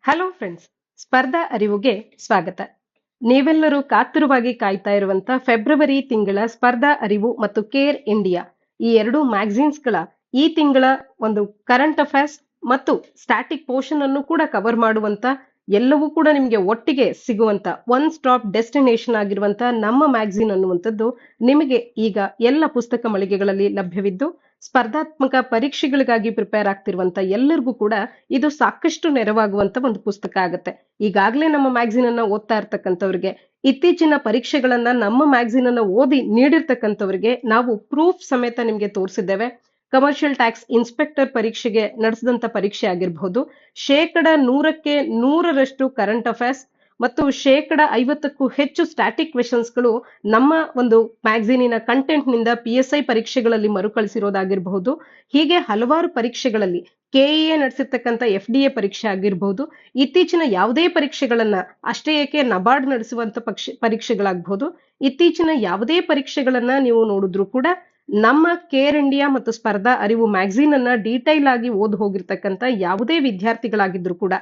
Hello friends, ಸ್ಪರ್ಧಾ ಅರಿವುಗೆ ಸ್ವಾಗತ. ನೀವೆಲ್ಲರೂ ಕಾತುರವಾಗಿ ಕಾಯ್ತಾ ಇರುವಂತ ಫೆಬ್ರವರಿ ತಿಂಗಳ ಸ್ಪರ್ಧಾ ಅರಿವು ಮತ್ತು ಕೇರ್ ಇಂಡಿಯಾ ಈ ಎರಡು ಮ್ಯಾಗಝೀನ್ಸ್ಗಳ ಈ ತಿಂಗಳ ಒಂದು ಕರೆಂಟ್ ಅಫೇರ್ಸ್ ಮತ್ತು ಸ್ಟ್ಯಾಟಿಕ್ ಪೋರ್ಷನ್ ಅನ್ನು ಕೂಡ ಕವರ್ ಮಾಡುವಂತ ಎಲ್ಲವೂ ಕೂಡ ನಿಮಗೆ ಒಟ್ಟಿಗೆ ಸಿಗುವಂತ ಒನ್ ಸ್ಟಾಪ್ ಡೆಸ್ಟಿನೇಷನ್ ಆಗಿರುವಂತ ನಮ್ಮ ಮ್ಯಾಗಝೀನ್ ಅನ್ನುವಂಥದ್ದು ನಿಮಗೆ ಈಗ ಎಲ್ಲ ಪುಸ್ತಕ ಮಳಿಗೆಗಳಲ್ಲಿ ಲಭ್ಯವಿದ್ದು ಸ್ಪರ್ಧಾತ್ಮಕ ಪರೀಕ್ಷೆಗಳಿಗಾಗಿ ಪ್ರಿಪೇರ್ ಆಗ್ತಿರುವಂತ ಎಲ್ಲರಿಗೂ ಕೂಡ ಇದು ಸಾಕಷ್ಟು ನೆರವಾಗುವಂತ ಒಂದು ಪುಸ್ತಕ ಆಗುತ್ತೆ. ಈಗಾಗಲೇ ನಮ್ಮ ಮ್ಯಾಗಝೀನ್ ಅನ್ನ ಓದ್ತಾ ಇರ್ತಕ್ಕಂಥವ್ರಿಗೆ, ಇತ್ತೀಚಿನ ಪರೀಕ್ಷೆಗಳನ್ನ ನಮ್ಮ ಮ್ಯಾಗಝೀನ್ ಅನ್ನ ಓದಿ ನೀಡಿರ್ತಕ್ಕಂಥವ್ರಿಗೆ ನಾವು ಪ್ರೂಫ್ ಸಮೇತ ನಿಮ್ಗೆ ತೋರಿಸಿದ್ದೇವೆ. ಕಮರ್ಷಿಯಲ್ ಟ್ಯಾಕ್ಸ್ ಇನ್ಸ್ಪೆಕ್ಟರ್ ಪರೀಕ್ಷೆಗೆ ನಡೆಸಿದಂತ ಪರೀಕ್ಷೆ ಆಗಿರಬಹುದು, 100% ಕರೆಂಟ್ ಅಫೇರ್ಸ್ ಮತ್ತು 50%ಕ್ಕೂ ಹೆಚ್ಚು ಸ್ಟ್ಯಾಟಿಕ್ ಕ್ವೆಶನ್ಸ್ಗಳು ನಮ್ಮ ಒಂದು ಮ್ಯಾಗಝೀನಿನ ಕಂಟೆಂಟ್ ನಿಂದ PSI ಪರೀಕ್ಷೆಗಳಲ್ಲಿ ಮರುಕಳಿಸಿರೋದಾಗಿರಬಹುದು. ಹೀಗೆ ಹಲವಾರು ಪರೀಕ್ಷೆಗಳಲ್ಲಿ KEA ನಡೆಸಿರ್ತಕ್ಕಂಥ FDA ಪರೀಕ್ಷೆ ಆಗಿರಬಹುದು, ಇತ್ತೀಚಿನ ಯಾವುದೇ ಪರೀಕ್ಷೆಗಳನ್ನ, ಅಷ್ಟೇ ಏಕೆ ನಬಾರ್ಡ್ ನಡೆಸುವಂತ ಪರೀಕ್ಷೆಗಳಾಗಬಹುದು, ಇತ್ತೀಚಿನ ಯಾವುದೇ ಪರೀಕ್ಷೆಗಳನ್ನ ನೀವು ನೋಡಿದ್ರು ಕೂಡ ನಮ್ಮ ಕೇರ್ ಇಂಡಿಯಾ ಮತ್ತು ಸ್ಪರ್ಧಾ ಅರಿವು ಮ್ಯಾಗಝೀನ್ ಅನ್ನ ಡೀಟೈಲ್ ಆಗಿ ಓದ್ ಹೋಗಿರ್ತಕ್ಕಂಥ ಯಾವುದೇ ವಿದ್ಯಾರ್ಥಿಗಳಾಗಿದ್ರು ಕೂಡ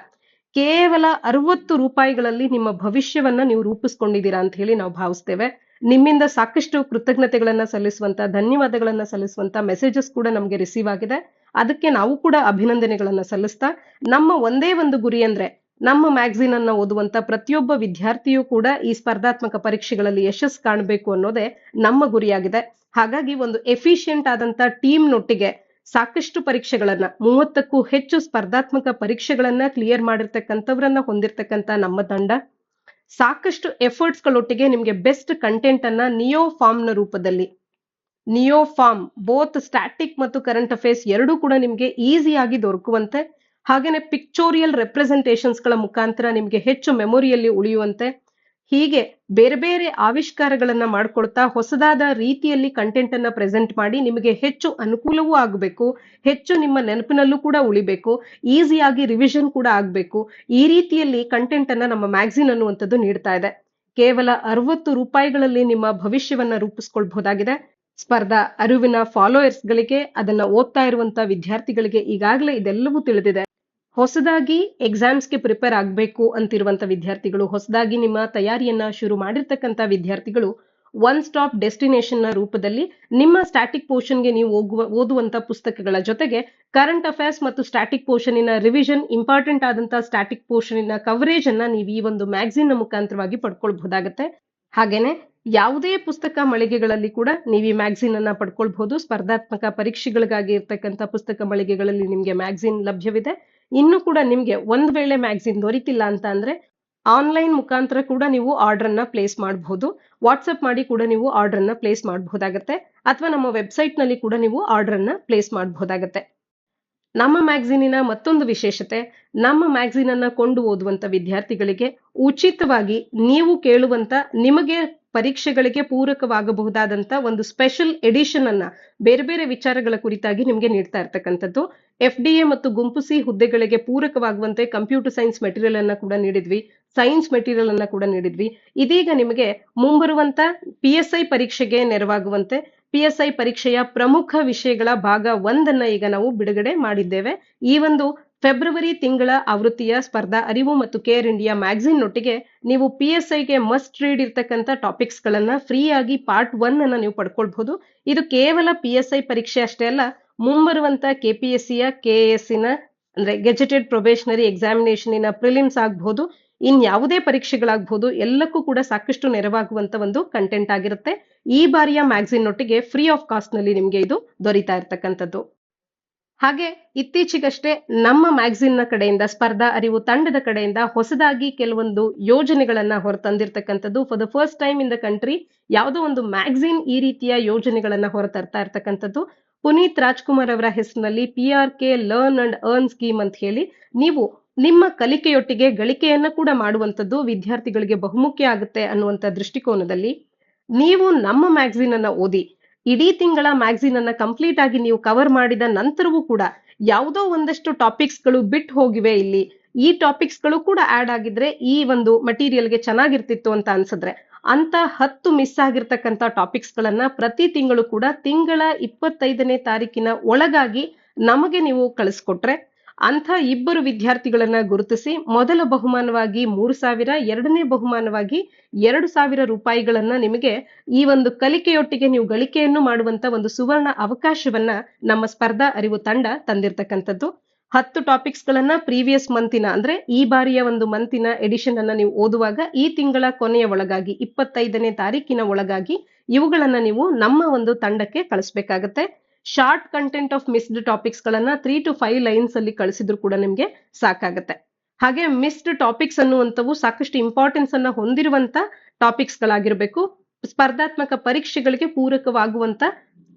ಕೇವಲ 60 ರೂಪಾಯಿಗಳಲ್ಲಿ ನಿಮ್ಮ ಭವಿಷ್ಯವನ್ನ ನೀವು ರೂಪಿಸ್ಕೊಂಡಿದ್ದೀರಾ ಅಂತ ಹೇಳಿ ನಾವು ಭಾವಿಸ್ತೇವೆ. ನಿಮ್ಮಿಂದ ಸಾಕಷ್ಟು ಕೃತಜ್ಞತೆಗಳನ್ನ ಸಲ್ಲಿಸುವಂತ, ಧನ್ಯವಾದಗಳನ್ನ ಸಲ್ಲಿಸುವಂತ ಮೆಸೇಜಸ್ ಕೂಡ ನಮ್ಗೆ ರಿಸೀವ್ ಆಗಿದೆ. ಅದಕ್ಕೆ ನಾವು ಕೂಡ ಅಭಿನಂದನೆಗಳನ್ನ ಸಲ್ಲಿಸ್ತಾ, ನಮ್ಮ ಒಂದೇ ಒಂದು ಗುರಿ ಅಂದ್ರೆ ನಮ್ಮ ಮ್ಯಾಗಝೀನ್ ಅನ್ನ ಓದುವಂತ ಪ್ರತಿಯೊಬ್ಬ ವಿದ್ಯಾರ್ಥಿಯೂ ಕೂಡ ಈ ಸ್ಪರ್ಧಾತ್ಮಕ ಪರೀಕ್ಷೆಗಳಲ್ಲಿ ಯಶಸ್ಸು ಕಾಣಬೇಕು ಅನ್ನೋದೇ ನಮ್ಮ ಗುರಿಯಾಗಿದೆ. ಹಾಗಾಗಿ ಒಂದು ಎಫಿಷಿಯಂಟ್ ಆದಂತ ಟೀಮ್ ನೊಟ್ಟಿಗೆ ಸಾಕಷ್ಟು ಪರೀಕ್ಷೆಗಳನ್ನ, 30ಕ್ಕೂ ಹೆಚ್ಚು ಸ್ಪರ್ಧಾತ್ಮಕ ಪರೀಕ್ಷೆಗಳನ್ನ ಕ್ಲಿಯರ್ ಮಾಡಿರ್ತಕ್ಕಂಥವ್ರನ್ನ ಹೊಂದಿರತಕ್ಕಂತ ನಮ್ಮ ತಂಡ ಸಾಕಷ್ಟು ಎಫರ್ಟ್ಸ್ ಗಳೊಟ್ಟಿಗೆ ನಿಮ್ಗೆ ಬೆಸ್ಟ್ ಕಂಟೆಂಟ್ ಅನ್ನ ನಿಯೋ ಫಾರ್ಮ್ ನ ರೂಪದಲ್ಲಿ, ನಿಯೋ ಫಾರ್ಮ್ ಬೋತ್ ಸ್ಟ್ಯಾಟಿಕ್ ಮತ್ತು ಕರೆಂಟ್ ಅಫೇರ್ಸ್ ಎರಡೂ ಕೂಡ ನಿಮ್ಗೆ ಈಸಿಯಾಗಿ ದೊರಕುವಂತೆ, ಹಾಗೇನೆ ಪಿಕ್ಚೋರಿಯಲ್ ರೆಪ್ರೆಸೆಂಟೇಷನ್ಸ್ ಗಳ ಮುಖಾಂತರ ನಿಮ್ಗೆ ಹೆಚ್ಚು ಮೆಮೊರಿಯಲ್ಲಿ ಉಳಿಯುವಂತೆ, ಹೀಗೆ ಬೇರೆ ಬೇರೆ ಆವಿಷ್ಕಾರಗಳನ್ನ ಮಾಡ್ಕೊಳ್ತಾ ಹೊಸದಾದ ರೀತಿಯಲ್ಲಿ ಕಂಟೆಂಟ್ ಅನ್ನ ಪ್ರೆಸೆಂಟ್ ಮಾಡಿ ನಿಮಗೆ ಹೆಚ್ಚು ಅನುಕೂಲವೂ ಆಗಬೇಕು, ಹೆಚ್ಚು ನಿಮ್ಮ ನೆನಪಿನಲ್ಲೂ ಕೂಡ ಉಳಿಬೇಕು, ಈಸಿಯಾಗಿ ರಿವಿಷನ್ ಕೂಡ ಆಗಬೇಕು. ಈ ರೀತಿಯಲ್ಲಿ ಕಂಟೆಂಟ್ ಅನ್ನ ನಮ್ಮ ಮ್ಯಾಗಝೀನ್ ಅನ್ನುವಂಥದ್ದು ನೀಡ್ತಾ ಇದೆ. ಕೇವಲ 60 ರೂಪಾಯಿಗಳಲ್ಲಿ ನಿಮ್ಮ ಭವಿಷ್ಯವನ್ನ ರೂಪಿಸ್ಕೊಳ್ಬಹುದಾಗಿದೆ. ಸ್ಪರ್ಧಾ ಅರಿವಿನ ಫಾಲೋಯರ್ಸ್ ಗಳಿಗೆ, ಅದನ್ನ ಓದ್ತಾ ಇರುವಂತ ವಿದ್ಯಾರ್ಥಿಗಳಿಗೆ ಈಗಾಗಲೇ ಇದೆಲ್ಲವೂ ತಿಳಿದಿದೆ. ಹೊಸದಾಗಿ ಎಕ್ಸಾಮ್ಸ್ಗೆ ಪ್ರಿಪೇರ್ ಆಗಬೇಕು ಅಂತಿರುವಂತ ವಿದ್ಯಾರ್ಥಿಗಳು, ಹೊಸದಾಗಿ ನಿಮ್ಮ ತಯಾರಿಯನ್ನ ಶುರು ಮಾಡಿರ್ತಕ್ಕಂಥ ವಿದ್ಯಾರ್ಥಿಗಳು ಒನ್ ಸ್ಟಾಪ್ ಡೆಸ್ಟಿನೇಷನ್ ನ ರೂಪದಲ್ಲಿ ನಿಮ್ಮ ಸ್ಟ್ಯಾಟಿಕ್ ಪೋರ್ಷನ್ಗೆ ನೀವು ಓದುವಂತ ಪುಸ್ತಕಗಳ ಜೊತೆಗೆ ಕರೆಂಟ್ ಅಫೇರ್ಸ್ ಮತ್ತು ಸ್ಟ್ಯಾಟಿಕ್ ಪೋರ್ಷನಿನ ರಿವಿಷನ್, ಇಂಪಾರ್ಟೆಂಟ್ ಆದಂತ ಸ್ಟ್ಯಾಟಿಕ್ ಪೋರ್ಷನಿನ ಕವರೇಜ್ ಅನ್ನ ನೀವು ಈ ಒಂದು ಮ್ಯಾಗಝೀನ್ ನ ಮುಖಾಂತರವಾಗಿ ಪಡ್ಕೊಳ್ಬಹುದಾಗತ್ತೆ. ಹಾಗೇನೆ ಯಾವುದೇ ಪುಸ್ತಕ ಮಳಿಗೆಗಳಲ್ಲಿ ಕೂಡ ನೀವು ಈ ಮ್ಯಾಗಝೀನ್ ಅನ್ನ ಪಡ್ಕೊಳ್ಬಹುದು. ಸ್ಪರ್ಧಾತ್ಮಕ ಪರೀಕ್ಷೆಗಳಿಗಾಗಿ ಇರ್ತಕ್ಕಂಥ ಪುಸ್ತಕ ಮಳಿಗೆಗಳಲ್ಲಿ ನಿಮ್ಗೆ ಮ್ಯಾಗಝೀನ್ ಲಭ್ಯವಿದೆ. ಇನ್ನು ಕೂಡ ನಿಮ್ಗೆ ಒಂದ್ ವೇಳೆ ಮ್ಯಾಗಝೀನ್ ದೊರೀತಿಲ್ಲ ಅಂತ ಅಂದ್ರೆ ಆನ್ಲೈನ್ ಮುಖಾಂತರ ಕೂಡ ನೀವು ಆರ್ಡರ್ ಅನ್ನ ಪ್ಲೇಸ್ ಮಾಡಬಹುದು. ವಾಟ್ಸ್ಆಪ್ ಮಾಡಿ ಕೂಡ ನೀವು ಆರ್ಡರ್ ಅನ್ನ ಪ್ಲೇಸ್ ಮಾಡಬಹುದಾಗತ್ತೆ, ಅಥವಾ ನಮ್ಮ ವೆಬ್ಸೈಟ್ ನಲ್ಲಿ ಕೂಡ ನೀವು ಆರ್ಡರ್ ಅನ್ನ ಪ್ಲೇಸ್ ಮಾಡಬಹುದಾಗತ್ತೆ. ನಮ್ಮ ಮ್ಯಾಗಝೀನಿನ ಮತ್ತೊಂದು ವಿಶೇಷತೆ, ನಮ್ಮ ಮ್ಯಾಗಝೀನ್ ಅನ್ನ ಕೊಂಡು ಓದುವಂತ ವಿದ್ಯಾರ್ಥಿಗಳಿಗೆ ಉಚಿತವಾಗಿ ನೀವು ಕೇಳುವಂತ, ನಿಮಗೆ ಪರೀಕ್ಷೆಗಳಿಗೆ ಪೂರಕವಾಗಬಹುದಾದಂತ ಒಂದು ಸ್ಪೆಷಲ್ ಎಡಿಷನ್ ಅನ್ನ ಬೇರೆ ಬೇರೆ ವಿಚಾರಗಳ ಕುರಿತಾಗಿ ನಿಮ್ಗೆ ನೀಡ್ತಾ ಇರ್ತಕ್ಕಂಥದ್ದು. FDA ಮತ್ತು ಗುಂಪು ಸಿ ಹುದ್ದೆಗಳಿಗೆ ಪೂರಕವಾಗುವಂತೆ ಕಂಪ್ಯೂಟರ್ ಸೈನ್ಸ್ ಮೆಟೀರಿಯಲ್ ಅನ್ನ ಕೂಡ ನೀಡಿದ್ವಿ, ಸೈನ್ಸ್ ಮೆಟೀರಿಯಲ್ ಅನ್ನ ಕೂಡ ನೀಡಿದ್ವಿ. ಇದೀಗ ನಿಮಗೆ ಮುಂಬರುವಂತ PSI ಪರೀಕ್ಷೆಗೆ ನೆರವಾಗುವಂತೆ PSI ಪರೀಕ್ಷೆಯ ಪ್ರಮುಖ ವಿಷಯಗಳ ಭಾಗ 1 ಈಗ ನಾವು ಬಿಡುಗಡೆ ಮಾಡಿದ್ದೇವೆ. ಈ ಒಂದು ಫೆಬ್ರವರಿ ತಿಂಗಳ ಆವೃತ್ತಿಯ ಸ್ಪರ್ಧಾ ಅರಿವು ಮತ್ತು ಕೇರ್ ಇಂಡಿಯಾ ಮ್ಯಾಗಝೀನ್ ನೊಟ್ಟಿಗೆ ನೀವು PSIಗೆ ಮಸ್ಟ್ ರೀಡ್ ಇರ್ತಕ್ಕಂಥ ಟಾಪಿಕ್ಸ್ ಗಳನ್ನ ಫ್ರೀ ಆಗಿ ಪಾರ್ಟ್ 1 ಅನ್ನ ನೀವು ಪಡ್ಕೊಳ್ಬಹುದು. ಇದು ಕೇವಲ PSI ಪರೀಕ್ಷೆ ಅಷ್ಟೇ ಅಲ್ಲ, ಮುಂಬರುವಂತ KPSCಯ, KASನ ಅಂದ್ರೆ ಗೆಜೆಟೆಡ್ ಪ್ರೊಬೇಷನರಿ ಎಕ್ಸಾಮಿನೇಷನ್ ಪ್ರಿಲಿಮ್ಸ್ ಆಗಬಹುದು, ಯಾವುದೇ ಪರೀಕ್ಷೆಗಳಾಗಬಹುದು, ಎಲ್ಲಕ್ಕೂ ಕೂಡ ಸಾಕಷ್ಟು ನೆರವಾಗುವಂತ ಒಂದು ಕಂಟೆಂಟ್ ಆಗಿರುತ್ತೆ. ಈ ಬಾರಿಯ ಮ್ಯಾಗಝೀನ್ ನೊಟ್ಟಿಗೆ ಫ್ರೀ ಆಫ್ ಕಾಸ್ಟ್ ನಲ್ಲಿ ನಿಮ್ಗೆ ಇದು ದೊರೀತಾ ಇರ್ತಕ್ಕಂಥದ್ದು. ಹಾಗೆ ಇತ್ತೀಚೆಗಷ್ಟೇ ನಮ್ಮ ಮ್ಯಾಗಝೀನ್ ನ ಕಡೆಯಿಂದ, ಸ್ಪರ್ಧಾ ಅರಿವು ತಂಡದ ಕಡೆಯಿಂದ ಹೊಸದಾಗಿ ಕೆಲವೊಂದು ಯೋಜನೆಗಳನ್ನ ಹೊರತಂದಿರ್ತಕ್ಕಂಥದ್ದು. For the first time in the country ಯಾವುದೋ ಒಂದು ಮ್ಯಾಗಝೀನ್ ಈ ರೀತಿಯ ಯೋಜನೆಗಳನ್ನ ಹೊರತರ್ತಾ ಇರ್ತಕ್ಕಂಥದ್ದು. ಪುನೀತ್ ರಾಜ್ಕುಮಾರ್ ಅವರ ಹೆಸರಿನಲ್ಲಿ PRK learn and earn scheme ಅಂತ ಹೇಳಿ ನೀವು ನಿಮ್ಮ ಕಲಿಕೆಯೊಟ್ಟಿಗೆ ಗಳಿಕೆಯನ್ನ ಕೂಡ ಮಾಡುವಂತದ್ದು ವಿದ್ಯಾರ್ಥಿಗಳಿಗೆ ಬಹುಮುಖ್ಯ ಆಗುತ್ತೆ ಅನ್ನುವಂತ ದೃಷ್ಟಿಕೋನದಲ್ಲಿ ನೀವು ನಮ್ಮ ಮ್ಯಾಗಝೀನ್ ಅನ್ನ ಓದಿ, ಇಡೀ ತಿಂಗಳ ಮ್ಯಾಗಝೀನ್ ಅನ್ನ ಕಂಪ್ಲೀಟ್ ಆಗಿ ನೀವು ಕವರ್ ಮಾಡಿದ ನಂತರವೂ ಕೂಡ ಯಾವುದೋ ಒಂದಷ್ಟು ಟಾಪಿಕ್ಸ್ ಗಳು ಬಿಟ್ಟು ಹೋಗಿವೆ, ಇಲ್ಲಿ ಈ ಟಾಪಿಕ್ಸ್ ಗಳು ಕೂಡ ಆಡ್ ಆಗಿದ್ರೆ ಈ ಒಂದು ಮಟೀರಿಯಲ್ಗೆ ಚೆನ್ನಾಗಿರ್ತಿತ್ತು ಅಂತ ಅನ್ಸಿದ್ರೆ, ಅಂತ 10 ಮಿಸ್ ಆಗಿರ್ತಕ್ಕಂಥ ಟಾಪಿಕ್ಸ್ ಗಳನ್ನ ಪ್ರತಿ ತಿಂಗಳು ಕೂಡ ತಿಂಗಳ 25ನೇ ತಾರೀಕಿನ ಒಳಗಾಗಿ ನಮಗೆ ನೀವು ಕಳಿಸ್ಕೊಟ್ರೆ ಅಂಥ ಇಬ್ಬರು ವಿದ್ಯಾರ್ಥಿಗಳನ್ನ ಗುರುತಿಸಿ ಮೊದಲ ಬಹುಮಾನವಾಗಿ 3,000, ಎರಡನೇ ಬಹುಮಾನವಾಗಿ 2,000 ರೂಪಾಯಿಗಳನ್ನ ನಿಮಗೆ ಈ ಒಂದು ಕಲಿಕೆಯೊಟ್ಟಿಗೆ ನೀವು ಗಳಿಕೆಯನ್ನು ಮಾಡುವಂತ ಒಂದು ಸುವರ್ಣ ಅವಕಾಶವನ್ನ ನಮ್ಮ ಸ್ಪರ್ಧಾ ಅರಿವು ತಂಡ ತಂದಿರತಕ್ಕಂಥದ್ದು. 10 ಟಾಪಿಕ್ಸ್ ಗಳನ್ನ ಪ್ರೀವಿಯಸ್ ಮಂತಿನ ಅಂದ್ರೆ ಈ ಬಾರಿಯ ಒಂದು ಮಂತಿನ ಎಡಿಷನ್ ಅನ್ನ ನೀವು ಓದುವಾಗ ಈ ತಿಂಗಳ ಕೊನೆಯ ಒಳಗಾಗಿ 25ನೇ ತಾರೀಕಿನ ಒಳಗಾಗಿ ಇವುಗಳನ್ನ ನೀವು ನಮ್ಮ ಒಂದು ತಂಡಕ್ಕೆ ಕಳಿಸ್ಬೇಕಾಗತ್ತೆ. Short content of missed topics ಗಳನ್ನ 3 to 5 ಲೈನ್ಸ್ ಅಲ್ಲಿ ಕಳಿಸಿದ್ರು ಕೂಡ ನಿಮ್ಗೆ ಸಾಕಾಗತ್ತೆ. ಹಾಗೆ ಮಿಸ್ಡ್ ಟಾಪಿಕ್ಸ್ ಅನ್ನುವಂಥವು ಸಾಕಷ್ಟು ಇಂಪಾರ್ಟೆನ್ಸ್ ಅನ್ನ ಹೊಂದಿರುವಂತ ಟಾಪಿಕ್ಸ್ ಗಳಾಗಿರ್ಬೇಕು. ಸ್ಪರ್ಧಾತ್ಮಕ ಪರೀಕ್ಷೆಗಳಿಗೆ ಪೂರಕವಾಗುವಂತ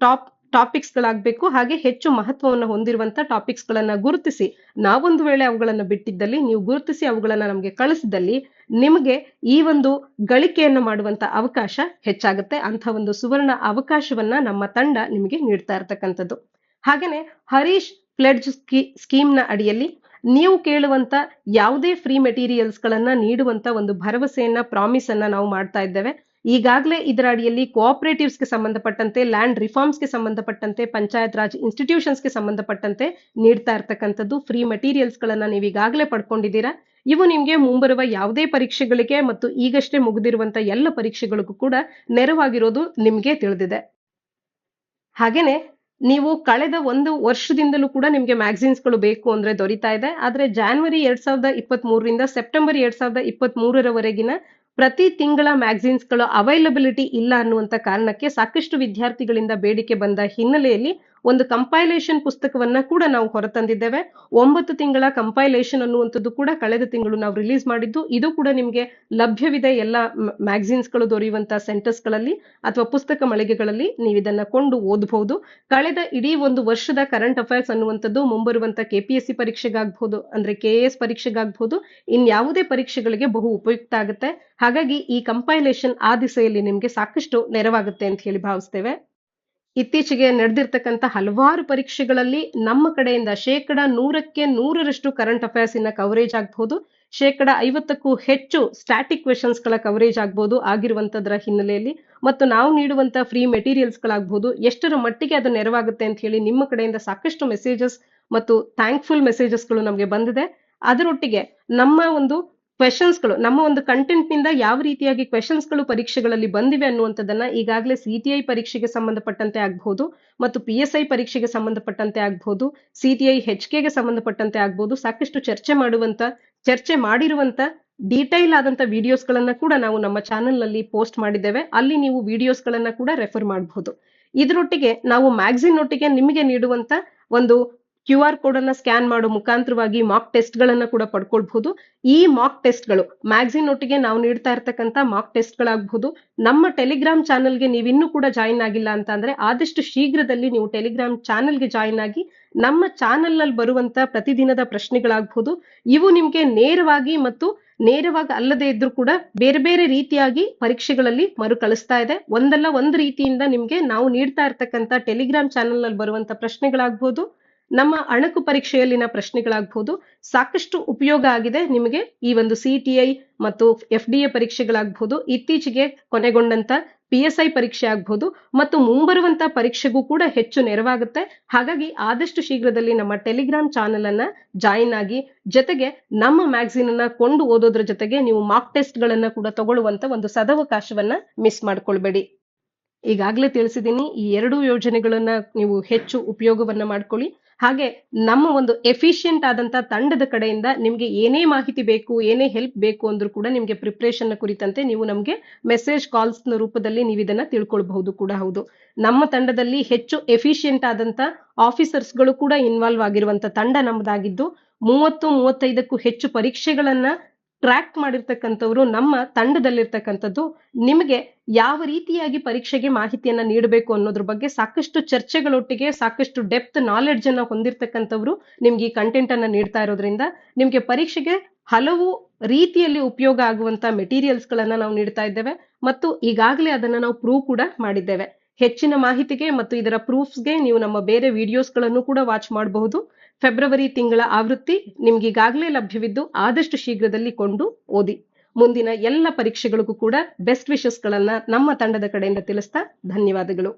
ಟಾಪಿಕ್ಸ್ ಗಳಾಗಬೇಕು. ಹಾಗೆ ಹೆಚ್ಚು ಮಹತ್ವವನ್ನು ಹೊಂದಿರುವಂತ ಟಾಪಿಕ್ಸ್ ಗಳನ್ನ ಗುರುತಿಸಿ ನಾವೊಂದು ವೇಳೆ ಅವುಗಳನ್ನ ಬಿಟ್ಟಿದ್ದಲ್ಲಿ ನೀವು ಗುರುತಿಸಿ ಅವುಗಳನ್ನ ನಮಗೆ ಕಳಿಸಿದಲ್ಲಿ ನಿಮಗೆ ಈ ಒಂದು ಗಳಿಕೆಯನ್ನು ಮಾಡುವಂತ ಅವಕಾಶ ಹೆಚ್ಚಾಗುತ್ತೆ. ಅಂತ ಒಂದು ಸುವರ್ಣ ಅವಕಾಶವನ್ನ ನಮ್ಮ ತಂಡ ನಿಮಗೆ ನೀಡ್ತಾ ಇರತಕ್ಕಂಥದ್ದು. ಹಾಗೇನೆ ಹರೀಶ್ ಪ್ಲೆಡ್ಜ್ ಸ್ಕೀಮ್ ನ ಅಡಿಯಲ್ಲಿ ನೀವು ಕೇಳುವಂತ ಯಾವುದೇ ಫ್ರೀ ಮೆಟೀರಿಯಲ್ಸ್ ಗಳನ್ನ ನೀಡುವಂತ ಒಂದು ಭರವಸೆಯನ್ನ ಪ್ರಾಮಿಸ್ ಅನ್ನ ನಾವು ಮಾಡ್ತಾ ಇದ್ದೇವೆ. ಈಗಾಗಲೇ ಇದರ ಅಡಿಯಲ್ಲಿ ಕೋಆಪರೇಟಿವ್ಸ್ ಗೆ ಸಂಬಂಧಪಟ್ಟಂತೆ, ಲ್ಯಾಂಡ್ ರಿಫಾರ್ಮ್ಸ್ ಗೆ ಸಂಬಂಧಪಟ್ಟಂತೆ, ಪಂಚಾಯತ್ ರಾಜ್ ಇನ್ಸ್ಟಿಟ್ಯೂಷನ್ಸ್ ಗೆ ಸಂಬಂಧಪಟ್ಟಂತೆ ನೀಡ್ತಾ ಇರ್ತಕ್ಕಂಥದ್ದು ಫ್ರೀ ಮೆಟೀರಿಯಲ್ಸ್ ಗಳನ್ನ ನೀವು ಈಗಾಗಲೇ ಪಡ್ಕೊಂಡಿದ್ದೀರಾ. ಇವು ನಿಮ್ಗೆ ಮುಂಬರುವ ಯಾವುದೇ ಪರೀಕ್ಷೆಗಳಿಗೆ ಮತ್ತು ಈಗಷ್ಟೇ ಮುಗಿದಿರುವಂತ ಎಲ್ಲ ಪರೀಕ್ಷೆಗಳಿಗೂ ಕೂಡ ನೆರವಾಗಿರೋದು ನಿಮ್ಗೆ ತಿಳಿದಿದೆ. ಹಾಗೇನೆ ನೀವು ಕಳೆದ ಒಂದು ವರ್ಷದಿಂದಲೂ ಕೂಡ ನಿಮ್ಗೆ ಮ್ಯಾಗಝಿನ್ಸ್ ಗಳು ಬೇಕು ಅಂದ್ರೆ ದೊರೀತಾ ಇದೆ. ಆದ್ರೆ ಜಾನ್ವರಿ 2023ರಿಂದ ಸೆಪ್ಟೆಂಬರ್ 2023ರವರೆಗಿನ ಪ್ರತಿ ತಿಂಗಳ ಮ್ಯಾಗಝಿನ್ಸ್ ಗಳು ಅವೈಲಬಿಲಿಟಿ ಇಲ್ಲ ಅನ್ನುವಂತ ಕಾರಣಕ್ಕೆ ಸಾಕಷ್ಟು ವಿದ್ಯಾರ್ಥಿಗಳಿಂದ ಬೇಡಿಕೆ ಬಂದ ಹಿನ್ನೆಲೆಯಲ್ಲಿ ಒಂದು ಕಂಪೈಲೇಷನ್ ಪುಸ್ತಕವನ್ನ ಕೂಡ ನಾವು ಹೊರತಂದಿದ್ದೇವೆ. 9 ತಿಂಗಳ ಕಂಪೈಲೇಷನ್ ಅನ್ನುವಂಥದ್ದು ಕೂಡ ಕಳೆದ ತಿಂಗಳು ನಾವು ರಿಲೀಸ್ ಮಾಡಿದ್ದು. ಇದು ಕೂಡ ನಿಮ್ಗೆ ಲಭ್ಯವಿದೆ ಎಲ್ಲ ಮ್ಯಾಗಝಿನ್ಸ್ ಗಳು ದೊರೆಯುವಂತ ಸೆಂಟರ್ಸ್ ಗಳಲ್ಲಿ ಅಥವಾ ಪುಸ್ತಕ ಮಳಿಗೆಗಳಲ್ಲಿ ನೀವು ಇದನ್ನ ಕೊಂಡು ಓದಬಹುದು. ಕಳೆದ ಇಡೀ ಒಂದು ವರ್ಷದ ಕರೆಂಟ್ ಅಫೇರ್ಸ್ ಅನ್ನುವಂಥದ್ದು ಮುಂಬರುವಂತ KPSC ಪರೀಕ್ಷೆಗಾಗಬಹುದು, ಅಂದ್ರೆ KAS ಪರೀಕ್ಷೆಗಾಗಬಹುದು, ಇನ್ಯಾವುದೇ ಪರೀಕ್ಷೆಗಳಿಗೆ ಬಹು ಉಪಯುಕ್ತ ಆಗುತ್ತೆ. ಹಾಗಾಗಿ ಈ ಕಂಪೈಲೇಷನ್ ಆ ದಿಸೆಯಲ್ಲಿ ನಿಮ್ಗೆ ಸಾಕಷ್ಟು ನೆರವಾಗುತ್ತೆ ಅಂತ ಹೇಳಿ ಭಾವಿಸ್ತೇವೆ. ಇತ್ತೀಚೆಗೆ ನಡೆದಿರ್ತಕ್ಕಂಥ ಹಲವಾರು ಪರೀಕ್ಷೆಗಳಲ್ಲಿ ನಮ್ಮ ಕಡೆಯಿಂದ 100% ಕರೆಂಟ್ ಅಫೇರ್ಸ್ ಇನ ಕವರೇಜ್ ಆಗಬಹುದು, 50%ಕ್ಕೂ ಹೆಚ್ಚು ಸ್ಟ್ಯಾಟಿಕ್ ಕ್ವೆಶನ್ಸ್ ಗಳ ಕವರೇಜ್ ಆಗಬಹುದು ಆಗಿರುವಂತದ್ರ ಹಿನ್ನೆಲೆಯಲ್ಲಿ ಮತ್ತು ನಾವು ನೀಡುವಂತ ಫ್ರೀ ಮೆಟೀರಿಯಲ್ಸ್ ಗಳಾಗಬಹುದು ಎಷ್ಟರ ಮಟ್ಟಿಗೆ ಅದು ನೆರವಾಗುತ್ತೆ ಅಂತ ಹೇಳಿ ನಿಮ್ಮ ಕಡೆಯಿಂದ ಸಾಕಷ್ಟು ಮೆಸೇಜಸ್ ಮತ್ತು ಥ್ಯಾಂಕ್ಫುಲ್ ಮೆಸೇಜಸ್ ಗಳು ನಮಗೆ ಬಂದಿದೆ. ಅದರೊಟ್ಟಿಗೆ ನಮ್ಮ ಒಂದು ಕ್ವೆಶನ್ಸ್ ಗಳು, ನಮ್ಮ ಒಂದು ಕಂಟೆಂಟ್ ನಿಂದ ಯಾವ ರೀತಿಯಾಗಿ ಕ್ವೆಶನ್ಸ್ ಗಳು ಪರೀಕ್ಷೆಗಳಲ್ಲಿ ಬಂದಿವೆ ಅನ್ನುವಂಥದ್ದನ್ನ ಈಗಾಗಲೇ CTI ಪರೀಕ್ಷೆಗೆ ಸಂಬಂಧಪಟ್ಟಂತೆ ಆಗಬಹುದು ಮತ್ತು PSI ಪರೀಕ್ಷೆಗೆ ಸಂಬಂಧಪಟ್ಟಂತೆ ಆಗಬಹುದು, CTI HK ಗೆ ಸಂಬಂಧಪಟ್ಟಂತೆ ಆಗಬಹುದು, ಸಾಕಷ್ಟು ಚರ್ಚೆ ಮಾಡಿರುವಂತ ಡೀಟೈಲ್ ಆದಂತ ವಿಡಿಯೋಸ್ ಗಳನ್ನ ಕೂಡ ನಾವು ನಮ್ಮ ಚಾನೆಲ್ ನಲ್ಲಿ ಪೋಸ್ಟ್ ಮಾಡಿದ್ದೇವೆ. ಅಲ್ಲಿ ನೀವು ವಿಡಿಯೋಸ್ ಗಳನ್ನ ಕೂಡ ರೆಫರ್ ಮಾಡಬಹುದು. ಇದರೊಟ್ಟಿಗೆ ನಾವು ಮ್ಯಾಗಝಿನ್ ಒಟ್ಟಿಗೆ ನಿಮಗೆ ನೀಡುವಂತ ಒಂದು QR ಕೋಡ್ ಅನ್ನ ಸ್ಕ್ಯಾನ್ ಮಾಡೋ ಮುಖಾಂತರವಾಗಿ ಮಾಕ್ ಟೆಸ್ಟ್ ಗಳನ್ನ ಕೂಡ ಪಡ್ಕೊಳ್ಬಹುದು. ಈ ಮಾಕ್ ಟೆಸ್ಟ್ ಗಳು ಮ್ಯಾಗಝಿನ್ ಒಟ್ಟಿಗೆ ನಾವು ನೀಡ್ತಾ ಇರ್ತಕ್ಕಂಥ ಮಾಕ್ ಟೆಸ್ಟ್ ಗಳಾಗಬಹುದು. ನಮ್ಮ ಟೆಲಿಗ್ರಾಮ್ ಚಾನೆಲ್ಗೆ ನೀವಿನ್ನೂ ಕೂಡ ಜಾಯಿನ್ ಆಗಿಲ್ಲ ಅಂತ ಅಂದ್ರೆ ಆದಷ್ಟು ಶೀಘ್ರದಲ್ಲಿ ನೀವು ಟೆಲಿಗ್ರಾಮ್ ಚಾನೆಲ್ಗೆ ಜಾಯಿನ್ ಆಗಿ ನಮ್ಮ ಚಾನೆಲ್ ನಲ್ಲಿ ಬರುವಂತ ಪ್ರತಿದಿನದ ಪ್ರಶ್ನೆಗಳಾಗಬಹುದು ಇವು ನಿಮ್ಗೆ ನೇರವಾಗಿ ಮತ್ತು ನೇರವಾಗಿ ಅಲ್ಲದೆ ಇದ್ರೂ ಕೂಡ ಬೇರೆ ಬೇರೆ ರೀತಿಯಾಗಿ ಪರೀಕ್ಷೆಗಳಲ್ಲಿ ಮರುಕಳಿಸ್ತಾ ಇದೆ. ಒಂದಲ್ಲ ಒಂದು ರೀತಿಯಿಂದ ನಿಮ್ಗೆ ನಾವು ನೀಡ್ತಾ ಇರ್ತಕ್ಕಂಥ ಟೆಲಿಗ್ರಾಮ್ ಚಾನೆಲ್ ನಲ್ಲಿ ಬರುವಂತ ಪ್ರಶ್ನೆಗಳಾಗಬಹುದು, ನಮ್ಮ ಅಣಕು ಪರೀಕ್ಷೆಯಲ್ಲಿನ ಪ್ರಶ್ನೆಗಳಾಗಬಹುದು, ಸಾಕಷ್ಟು ಉಪಯೋಗ ಆಗಿದೆ ನಿಮಗೆ. ಈ ಒಂದು CTI ಮತ್ತು FDA ಪರೀಕ್ಷೆಗಳಾಗಬಹುದು, ಇತ್ತೀಚೆಗೆ ಕೊನೆಗೊಂಡಂತ PSI ಪರೀಕ್ಷೆ ಆಗಬಹುದು ಮತ್ತು ಮುಂಬರುವಂತ ಪರೀಕ್ಷೆಗೂ ಕೂಡ ಹೆಚ್ಚು ನೆರವಾಗುತ್ತೆ. ಹಾಗಾಗಿ ಆದಷ್ಟು ಶೀಘ್ರದಲ್ಲಿ ನಮ್ಮ ಟೆಲಿಗ್ರಾಮ್ ಚಾನೆಲ್ ಅನ್ನ ಜಾಯಿನ್ ಆಗಿ, ಜೊತೆಗೆ ನಮ್ಮ ಮ್ಯಾಗಝಿನ್ ಅನ್ನ ಕೊಂಡು ಓದೋದ್ರ ಜೊತೆಗೆ ನೀವು ಮಾಕ್ ಟೆಸ್ಟ್ ಗಳನ್ನ ಕೂಡ ತಗೊಳ್ಳುವಂತ ಒಂದು ಸದವಕಾಶವನ್ನ ಮಿಸ್ ಮಾಡ್ಕೊಳ್ಬೇಡಿ. ಈಗಾಗಲೇ ತಿಳಿಸಿದ್ದೀನಿ, ಈ 2 ಯೋಜನೆಗಳನ್ನ ನೀವು ಹೆಚ್ಚು ಉಪಯೋಗವನ್ನ ಮಾಡ್ಕೊಳ್ಳಿ. ಹಾಗೆ ನಮ್ಮ ಒಂದು ಎಫಿಷಿಯಂಟ್ ಆದಂತ ತಂಡದ ಕಡೆಯಿಂದ ನಿಮ್ಗೆ ಏನೇ ಮಾಹಿತಿ ಬೇಕು, ಏನೇ ಹೆಲ್ಪ್ ಬೇಕು ಅಂದ್ರೂ ಕೂಡ ನಿಮ್ಗೆ ಪ್ರಿಪರೇಷನ್ ಕುರಿತಂತೆ ನೀವು ನಮ್ಗೆ ಮೆಸೇಜ್ ಕಾಲ್ಸ್ ನ ರೂಪದಲ್ಲಿ ನೀವು ಇದನ್ನ ತಿಳ್ಕೊಳ್ಬಹುದು ಕೂಡ ಹೌದು. ನಮ್ಮ ತಂಡದಲ್ಲಿ ಹೆಚ್ಚು ಎಫಿಷಿಯಂಟ್ ಆದಂತ ಆಫೀಸರ್ಸ್ ಗಳು ಕೂಡ ಇನ್ವಾಲ್ವ್ ಆಗಿರುವಂತ ತಂಡ ನಮ್ಮದಾಗಿದ್ದು 30-35ಕ್ಕೂ ಹೆಚ್ಚು ಪರೀಕ್ಷೆಗಳನ್ನ ಟ್ರ್ಯಾಕ್ ಮಾಡಿರ್ತಕ್ಕಂಥವ್ರು ನಮ್ಮ ತಂಡದಲ್ಲಿರ್ತಕ್ಕಂಥದ್ದು. ನಿಮಗೆ ಯಾವ ರೀತಿಯಾಗಿ ಪರೀಕ್ಷೆಗೆ ಮಾಹಿತಿಯನ್ನ ನೀಡಬೇಕು ಅನ್ನೋದ್ರ ಬಗ್ಗೆ ಸಾಕಷ್ಟು ಚರ್ಚೆಗಳೊಟ್ಟಿಗೆ ಸಾಕಷ್ಟು ಡೆಪ್ತ್ ನಾಲೆಡ್ಜ್ ಅನ್ನ ಹೊಂದಿರತಕ್ಕಂಥವ್ರು ನಿಮ್ಗೆ ಈ ಕಂಟೆಂಟ್ ಅನ್ನ ನೀಡ್ತಾ ಇರೋದ್ರಿಂದ ನಿಮ್ಗೆ ಪರೀಕ್ಷೆಗೆ ಹಲವು ರೀತಿಯಲ್ಲಿ ಉಪಯೋಗ ಆಗುವಂತ ಮೆಟೀರಿಯಲ್ಸ್ ಗಳನ್ನ ನಾವು ನೀಡ್ತಾ ಇದ್ದೇವೆ ಮತ್ತು ಈಗಾಗಲೇ ಅದನ್ನ ನಾವು ಪ್ರೂವ್ ಕೂಡ ಮಾಡಿದ್ದೇವೆ. ಹೆಚ್ಚಿನ ಮಾಹಿತಿಗೆ ಮತ್ತು ಇದರ ಪ್ರೂಫ್ಸ್ಗೆ ನೀವು ನಮ್ಮ ಬೇರೆ ವಿಡಿಯೋಸ್ ಗಳನ್ನು ಕೂಡ ವಾಚ್ ಮಾಡಬಹುದು. ಫೆಬ್ರವರಿ ತಿಂಗಳ ಆವೃತ್ತಿ ನಿಮ್ಗೀಗಾಗಲೇ ಲಭ್ಯವಿದ್ದು ಆದಷ್ಟು ಶೀಘ್ರದಲ್ಲಿ ಕೊಂಡು ಓದಿ. ಮುಂದಿನ ಎಲ್ಲ ಪರೀಕ್ಷೆಗಳಿಗೂ ಕೂಡ ಬೆಸ್ಟ್ ವಿಶಸ್ ಗಳನ್ನ ನಮ್ಮ ತಂಡದ ಕಡೆಯಿಂದ ತಿಳಿಸ್ತಾ ಧನ್ಯವಾದಗಳು.